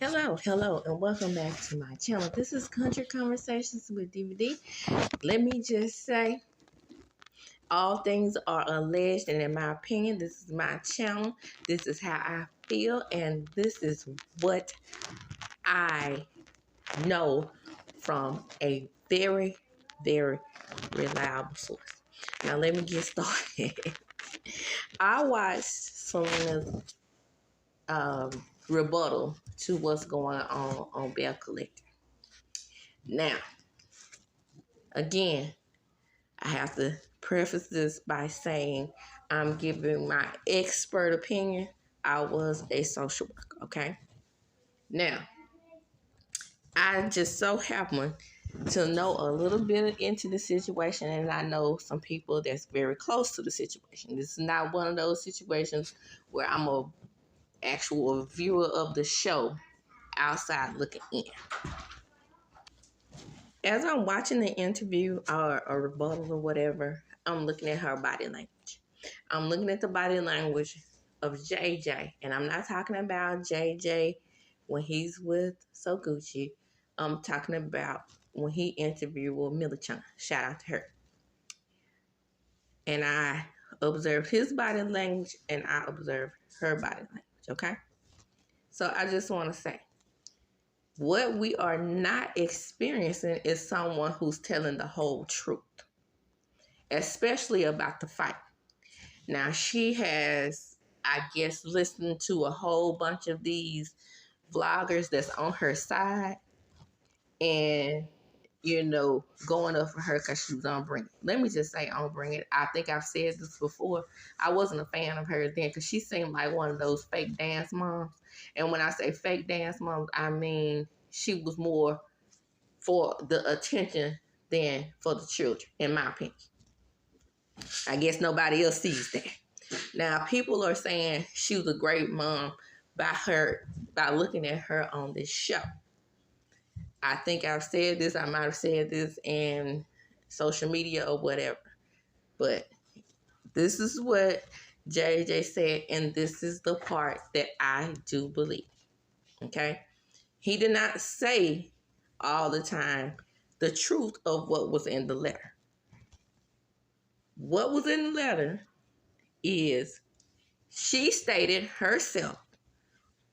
Hello, and welcome back to my channel. This is Country Conversations with DVD. Let me just say, all things are alleged, and in my opinion, this is my channel. This is how I feel, and this is what I know from a very, very reliable source. Now, let me get started. I watched Selena's rebuttal to what's going on Bell Collector. Now, again, I have to preface this by saying I'm giving my expert opinion. I was a social worker, okay? Now, I just so happen to know a little bit into the situation, and I know some people that's very close to the situation. This is not one of those situations where I'm a actual viewer of the show outside looking in. As I'm watching the interview or a rebuttal or whatever, I'm looking at her body language. I'm looking at the body language of JJ, and I'm not talking about JJ when he's with Soguchi. I'm talking about when he interviewed with Millie-chan. Shout out to her. And I observed his body language, and I observed her body language, okay? So I just want to say, what we are not experiencing is someone who's telling the whole truth, especially about the fight. Now, she has, I guess, listened to a whole bunch of these vloggers that's on her side and, going up for her because she was on Bring It. Let me just say on Bring It. I think I've said this before. I wasn't a fan of her then because she seemed like one of those fake dance moms. And when I say fake dance moms, I mean she was more for the attention than for the children, in my opinion. I guess nobody else sees that. Now, people are saying she was a great mom by looking at her on this show. I think I've said this. I might have said this in social media or whatever. But this is what JJ said, and this is the part that I do believe. Okay? He did not say all the time the truth of what was in the letter. What was in the letter is she stated herself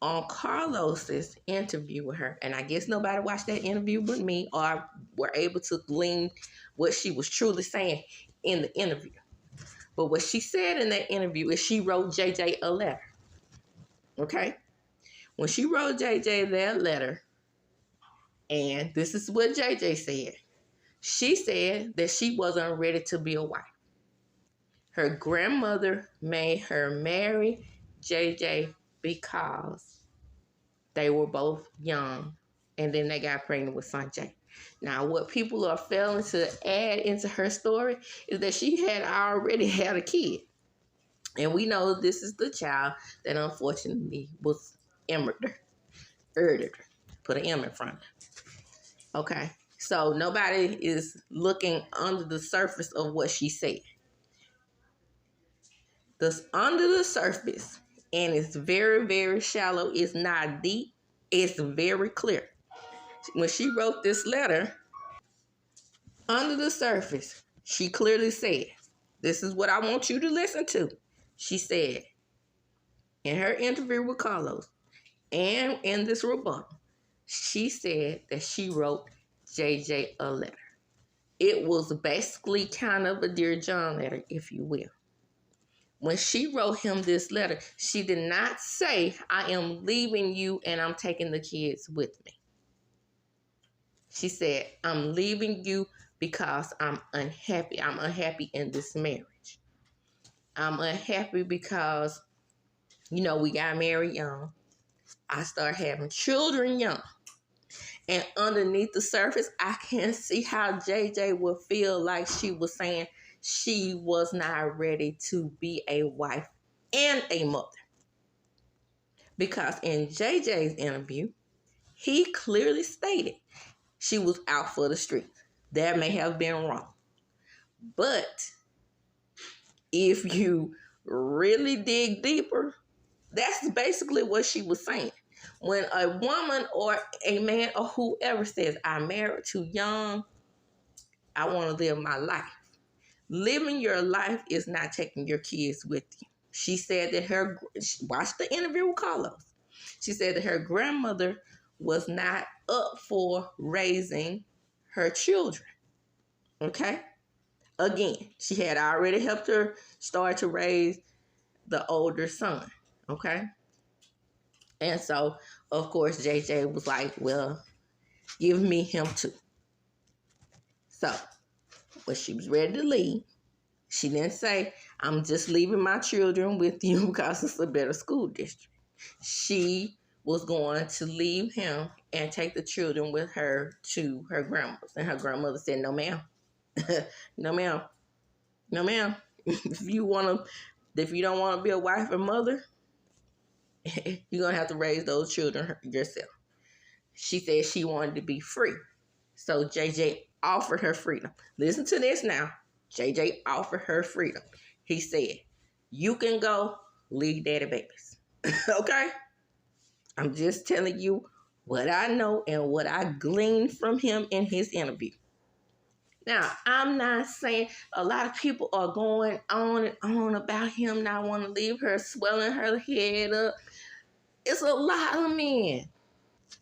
on Carlos's interview with her, and I guess nobody watched that interview but me or were able to glean what she was truly saying in the interview. But what she said in that interview is she wrote JJ a letter. Okay? When she wrote JJ that letter, and this is what JJ said, she said that she wasn't ready to be a wife. Her grandmother made her marry JJ because they were both young, and then they got pregnant with Sanjay. Now, what people are failing to add into her story is that she had already had a kid. And we know this is the child that unfortunately was murdered. Put an M in front of it. Okay. So nobody is looking under the surface of what she said. Under the surface, and it's very, very shallow, it's not deep, it's very clear. When she wrote this letter, under the surface, she clearly said, this is what I want you to listen to. She said, in her interview with Carlos, and in this rebuttal, she said that she wrote JJ a letter. It was basically kind of a Dear John letter, if you will. When she wrote him this letter, she did not say, I am leaving you and I'm taking the kids with me. She said, I'm leaving you because I'm unhappy. I'm unhappy in this marriage. I'm unhappy because, we got married young. I started having children young. And underneath the surface, I can see how JJ would feel like she was saying she was not ready to be a wife and a mother. Because in JJ's interview, he clearly stated she was out for the street. That may have been wrong. But if you really dig deeper, that's basically what she was saying. When a woman or a man or whoever says, I'm married too young, I want to live my life. Living your life is not taking your kids with you. She said that watch the interview with Carlos. She said that her grandmother was not up for raising her children. Okay? Again, she had already helped her start to raise the older son. Okay? And so, of course, JJ was like, well, give me him too. So, when she was ready to leave, she didn't say, I'm just leaving my children with you because it's a better school district. She was going to leave him and take the children with her to her grandmother's. And her grandmother said, no, ma'am. No, ma'am. No, ma'am. If you don't want to be a wife or mother, you're going to have to raise those children yourself. She said she wanted to be free. So JJ offered her freedom. Listen to this now. JJ offered her freedom. He said, you can go, leave daddy babies. Okay? I'm just telling you what I know and what I gleaned from him in his interview. Now, I'm not saying a lot of people are going on and on about him not wanting to leave her, swelling her head up. It's a lot of men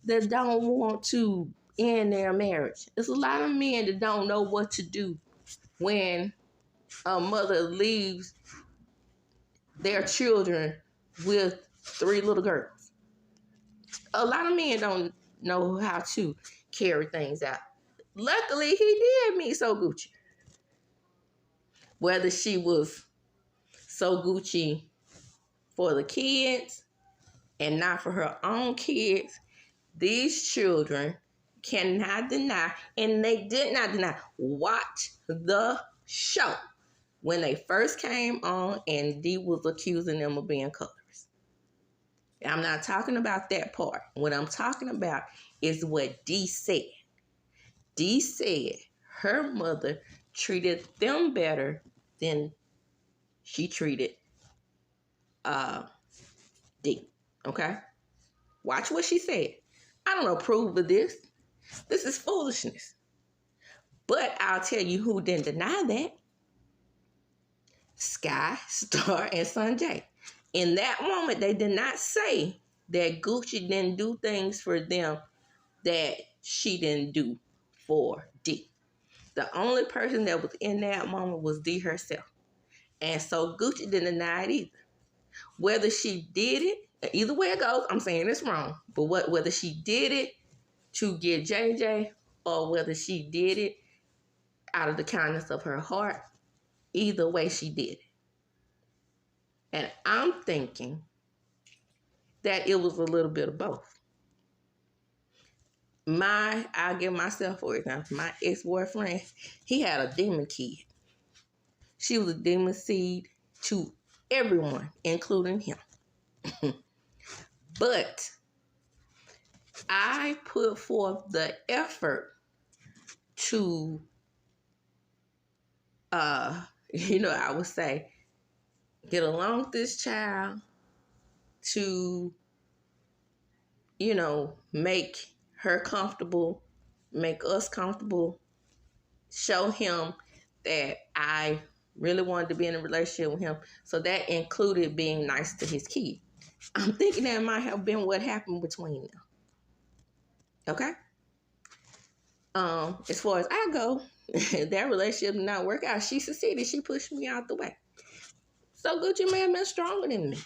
that don't want to end their marriage. It's a lot of men that don't know what to do when a mother leaves their children with 3 little girls. A lot of men don't know how to carry things out. Luckily, he did meet So Gucci. Whether she was So Gucci for the kids and not for her own kids, these children cannot deny, and they did not deny, watch the show when they first came on and Dee was accusing them of being colors. I'm not talking about that part. What I'm talking about is what Dee said. Dee said her mother treated them better than she treated Dee. Okay? Watch what she said. I don't approve of this. This is foolishness. But I'll tell you who didn't deny that. Sky, Star, and Sanjay. In that moment, they did not say that Gucci didn't do things for them that she didn't do for Dee. The only person that was in that moment was Dee herself. And so Gucci didn't deny it either. Whether she did it, either way it goes, I'm saying it's wrong. But whether she did it to get JJ or whether she did it out of the kindness of her heart, either way she did it. And I'm thinking that it was a little bit of both. I'll give myself for example, my ex-boyfriend, he had a demon kid. She was a demon seed to everyone, including him. But I put forth the effort to, I would say, get along with this child, to, make her comfortable, make us comfortable, show him that I really wanted to be in a relationship with him. So that included being nice to his kid. I'm thinking that might have been what happened between them. Okay? As far as I go, that relationship did not work out. She succeeded. She pushed me out the way. So Gucci may have been stronger than me.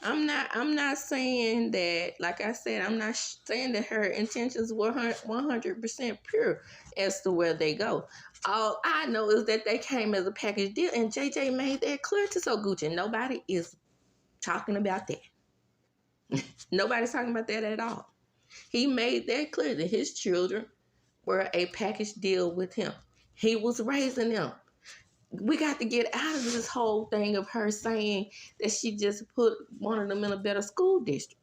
I'm not saying that, like I said, I'm not saying that her intentions were 100% pure as to where they go. All I know is that they came as a package deal, and JJ made that clear to So Gucci. Nobody is talking about that. Nobody's talking about that at all. He made that clear that his children were a package deal with him. He was raising them. We got to get out of this whole thing of her saying that she just put one of them in a better school district.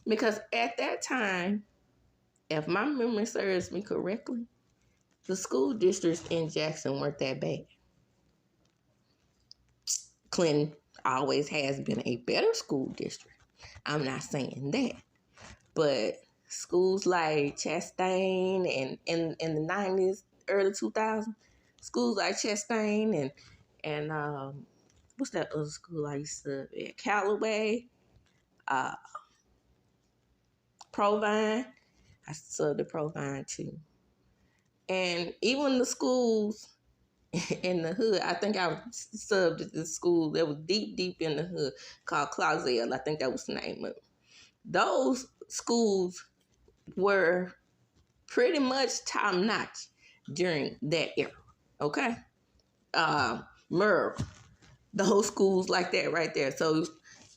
Because at that time, if my memory serves me correctly, the school districts in Jackson weren't that bad. Clinton always has been a better school district. I'm not saying that. But schools like Chastain and in the 90s, early 2000s, schools like Chastain and what's that other school I used to be at? Callaway, uh, Provine. I subbed at Provine too. And even the schools in the hood, I think I subbed at the school that was deep, deep in the hood called Clausel. I think that was the name of it. Those schools were pretty much top notch during that era. Okay. Merle, those schools like that right there. So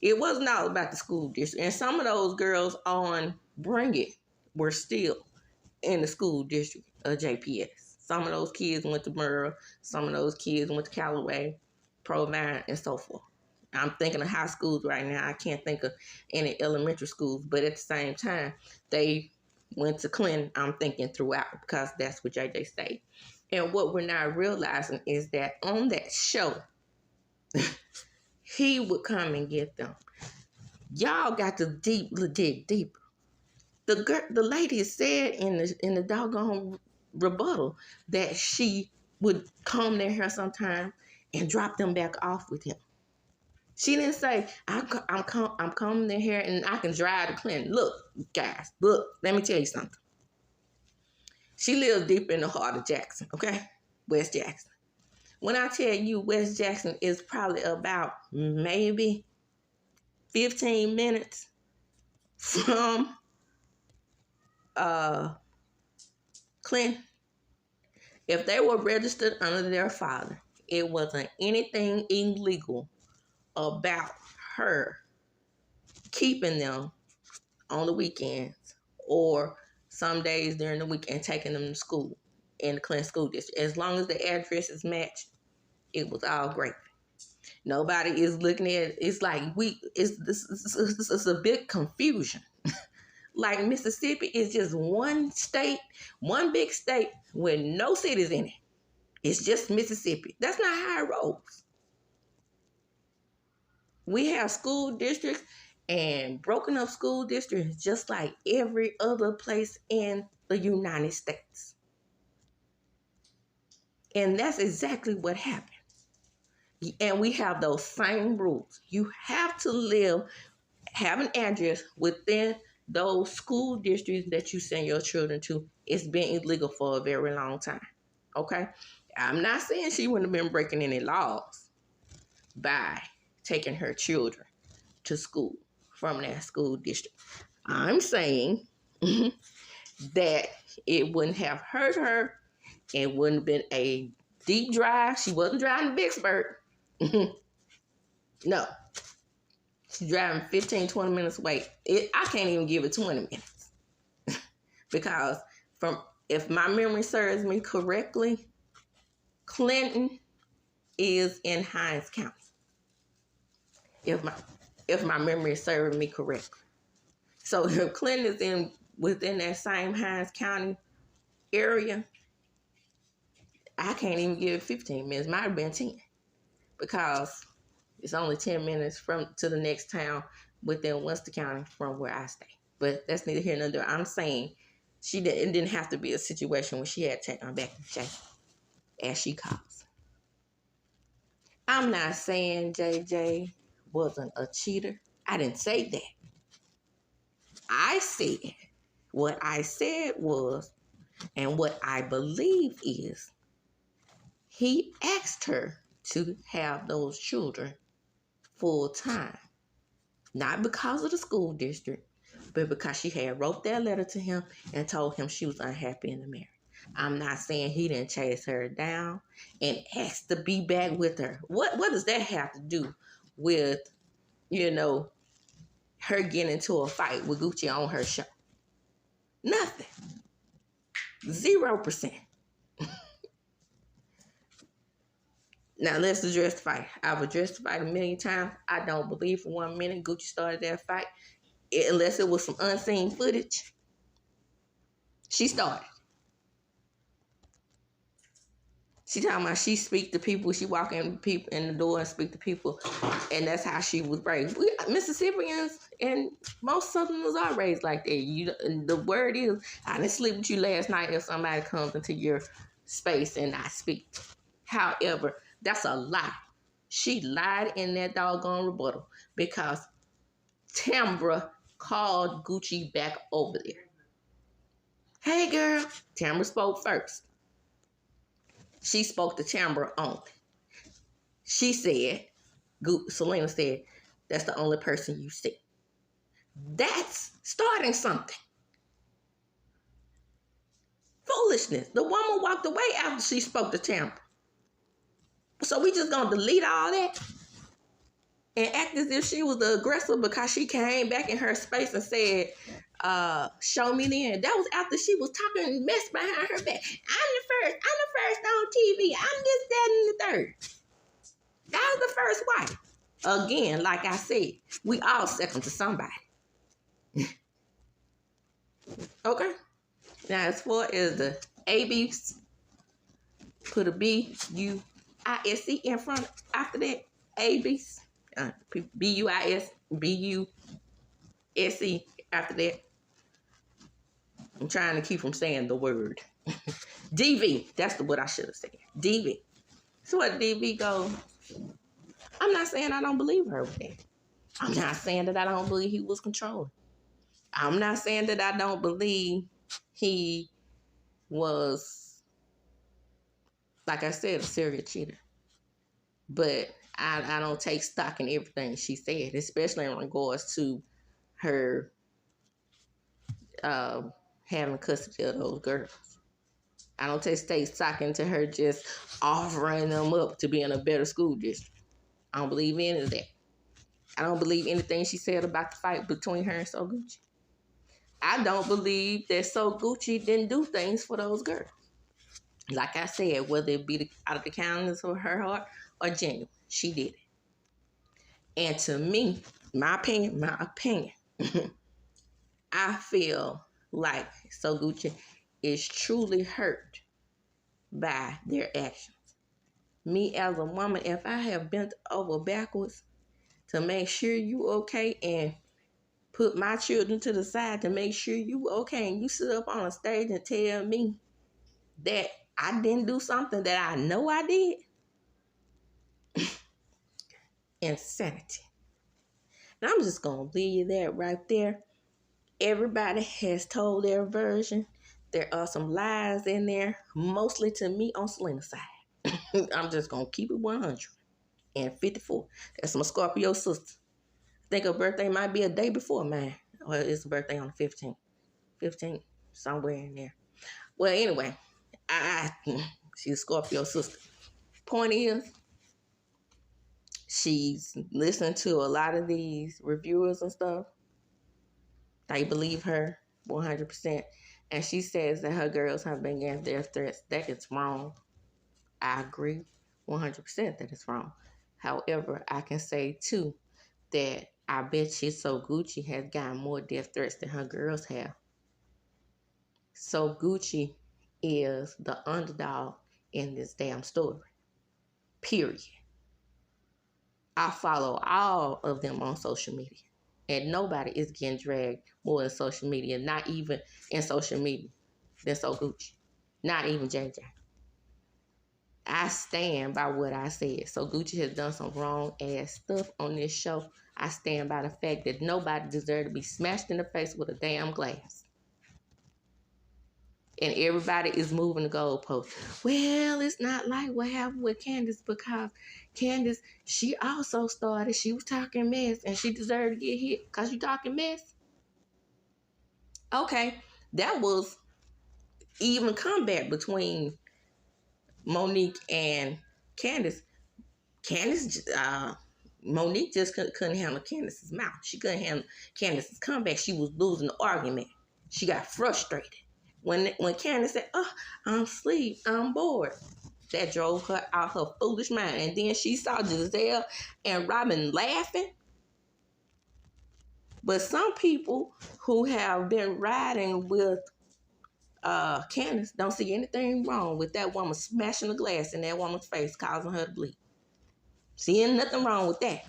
it wasn't all about the school district. And some of those girls on Bring It were still in the school district of JPS. Some of those kids went to Merle. Some of those kids went to Callaway, Provine, and so forth. I'm thinking of high schools right now. I can't think of any elementary schools, but at the same time, they went to Clinton, I'm thinking, throughout, because that's what JJ stayed. And what we're not realizing is that on that show, he would come and get them. Y'all got to dig deeper. The lady said in the doggone rebuttal that she would comb their hair sometime and drop them back off with him. She didn't say, I'm combing their hair and I can drive to Clinton. Look, guys, look, let me tell you something. She lives deep in the heart of Jackson, okay? West Jackson. When I tell you West Jackson is probably about maybe 15 minutes from Clinton, if they were registered under their father, it wasn't anything illegal about her keeping them on the weekends or some days during the week and taking them to school in the Clinton School District. As long as the addresses matched, it was all great. Nobody is looking at it. It's like it's a big confusion. Like Mississippi is just one state, one big state with no cities in it. It's just Mississippi. That's not how it rolls. We have school districts and broken up school districts just like every other place in the United States. And that's exactly what happened. And we have those same rules. You have to have an address within those school districts that you send your children to. It's been illegal for a very long time. Okay? I'm not saying she wouldn't have been breaking any laws by taking her children to school from that school district. I'm saying that it wouldn't have hurt her. It wouldn't have been a deep drive. She wasn't driving to Vicksburg. No. She's driving 15, 20 minutes away. I can't even give it 20 minutes. Because if my memory serves me correctly, Clinton is in Hinds County. If my memory is serving me correctly. So if Clinton is within that same Hinds County area, I can't even give it 15 minutes. Might have been 10. Because it's only 10 minutes to the next town within Worcester County from where I stay. But that's neither here nor there. I'm saying it didn't have to be a situation where she had to take her back to jail, as she calls. I'm not saying JJ wasn't a cheater. I didn't say that. What I said was, and what I believe is, he asked her to have those children full time. Not because of the school district, but because she had wrote that letter to him and told him she was unhappy in the marriage. I'm not saying he didn't chase her down and asked to be back with her. What does that have to do with, her getting into a fight with Gucci on her show? Nothing. 0%. Now, let's address the fight. I've addressed the fight a million times. I don't believe for 1 minute Gucci started that fight, unless it was some unseen footage. She started. She talking about she speak to people. She walk in people in the door and speak to people, and that's how she was raised. We Mississippians and most Southerners are raised like that. The word is, I didn't sleep with you last night. If somebody comes into your space and I speak, however, that's a lie. She lied in that doggone rebuttal because Tambra called Gucci back over there. Hey, girl. Tambra spoke first. She spoke to Tambra only. She said, Selena said, that's the only person you see. That's starting something. Foolishness. The woman walked away after she spoke to Tambra. So we just gonna delete all that and act as if she was the aggressor because she came back in her space and said, show me then. That was after she was talking mess behind her back. I'm the first on TV. I'm this, that, and the third. That was the first wife. Again, like I said, we all second to somebody. Okay? Now, as far as the ABs, put a B-U-I-S-E in front after that. ABs. B-U-I-S-B-U-S-E after that. I'm trying to keep from saying the word. DV. That's what I should have said. DV. So what DV goes, I'm not saying I don't believe her with that. I'm not saying that I don't believe he was controlling. I'm not saying that I don't believe he was, like I said, a serial cheater. But I don't take stock in everything she said, especially in regards to her having custody of those girls. I don't take stock into her just offering them up to be in a better school district. I don't believe any of that. I don't believe anything she said about the fight between her and So Gucci. I don't believe that So Gucci didn't do things for those girls. Like I said, whether it be out of the kindness of her heart or genuine, she did it. And to me, my opinion, I feel like So Gucci is truly hurt by their actions. Me as a woman, if I have bent over backwards to make sure you okay and put my children to the side to make sure you okay, and you sit up on a stage and tell me that I didn't do something that I know I did, insanity. And I'm just going to leave that right there. Everybody has told their version. There are some lies in there, mostly to me on Selena's side. I'm just going to keep it 154. That's my Scorpio sister. I think her birthday might be a day before mine. Or it's her birthday on the 15th. 15th, somewhere in there. Well, anyway, she's a Scorpio sister. Point is, she's listened to a lot of these reviewers and stuff. They believe her 100%. And she says that her girls have been getting death threats. That is wrong. I agree 100% that it's wrong. However, I can say, too, that I bet you So Gucci has gotten more death threats than her girls have. So Gucci is the underdog in this damn story. Period. I follow all of them on social media. And nobody is getting dragged more in social media, not even in social media, than So Gucci. Not even JJ. I stand by what I said. So Gucci has done some wrong ass stuff on this show. I stand by the fact that nobody deserves to be smashed in the face with a damn glass. And everybody is moving the goalpost. Well, it's not like what happened with Candace because Candace, she also started, she was talking mess and she deserved to get hit because you talking mess. Okay, that was even combat between Monique and Candace. Monique just couldn't handle Candace's mouth. She couldn't handle Candace's comeback. She was losing the argument. She got frustrated. When Candace said, "Oh, I'm asleep, I'm bored," that drove her out her foolish mind. And then she saw Giselle and Robin laughing. But some people who have been riding with Candace don't see anything wrong with that woman smashing the glass in that woman's face, causing her to bleed. Seeing nothing wrong with that.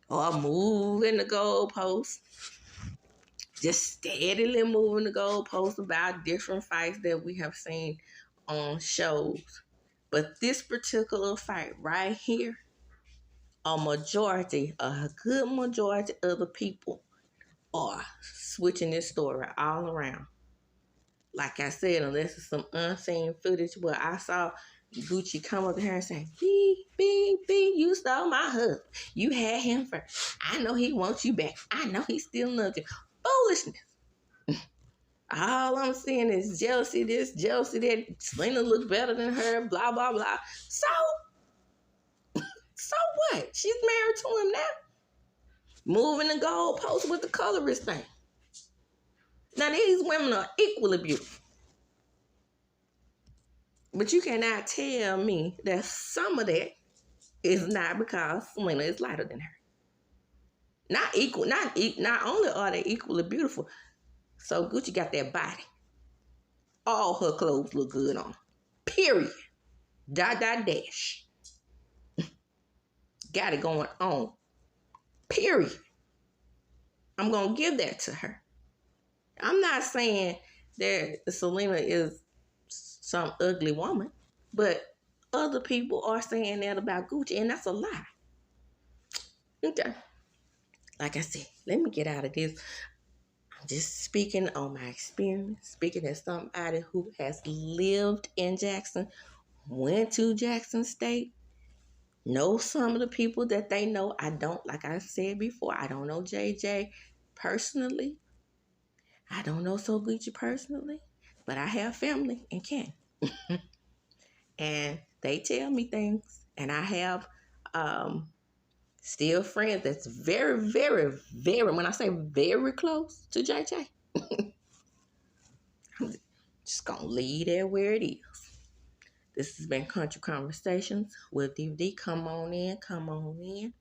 Or moving the goalpost. Just steadily moving the goalposts about different fights that we have seen on shows. But this particular fight right here, a good majority of the people are switching this story all around. Like I said, unless it's some unseen footage where I saw Gucci come up to her and say, B, you stole my husband. You had him first. I know he wants you back. I know he still loves you. Foolishness. All I'm seeing is jealousy this, jealousy that. Selena looks better than her, blah, blah, blah. So what? She's married to him now. Moving the goalpost with the colorist thing. Now, these women are equally beautiful. But you cannot tell me that some of that is not because Selena is lighter than her. Not only are they equally beautiful, so Gucci got that body. All her clothes look good on her. Period. ... dash. Got it going on. Period. I'm going to give that to her. I'm not saying that Selena is some ugly woman, but other people are saying that about Gucci, and that's a lie. Okay. Like I said, let me get out of this. I'm just speaking on my experience, speaking as somebody who has lived in Jackson, went to Jackson State, know some of the people that they know. I don't, like I said before, I don't know JJ personally. I don't know So Gucci personally, but I have family in Canton. And they tell me things, and I have still friends that's very, very, very, when I say very close to JJ, I'm just going to leave it where it is. This has been Country Conversations with DVD. Come on in.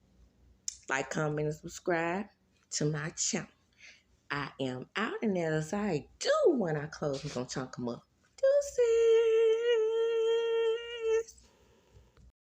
Like, comment, and subscribe to my channel. I am out, and as I do when I close, I'm going to chunk them up. Deuces.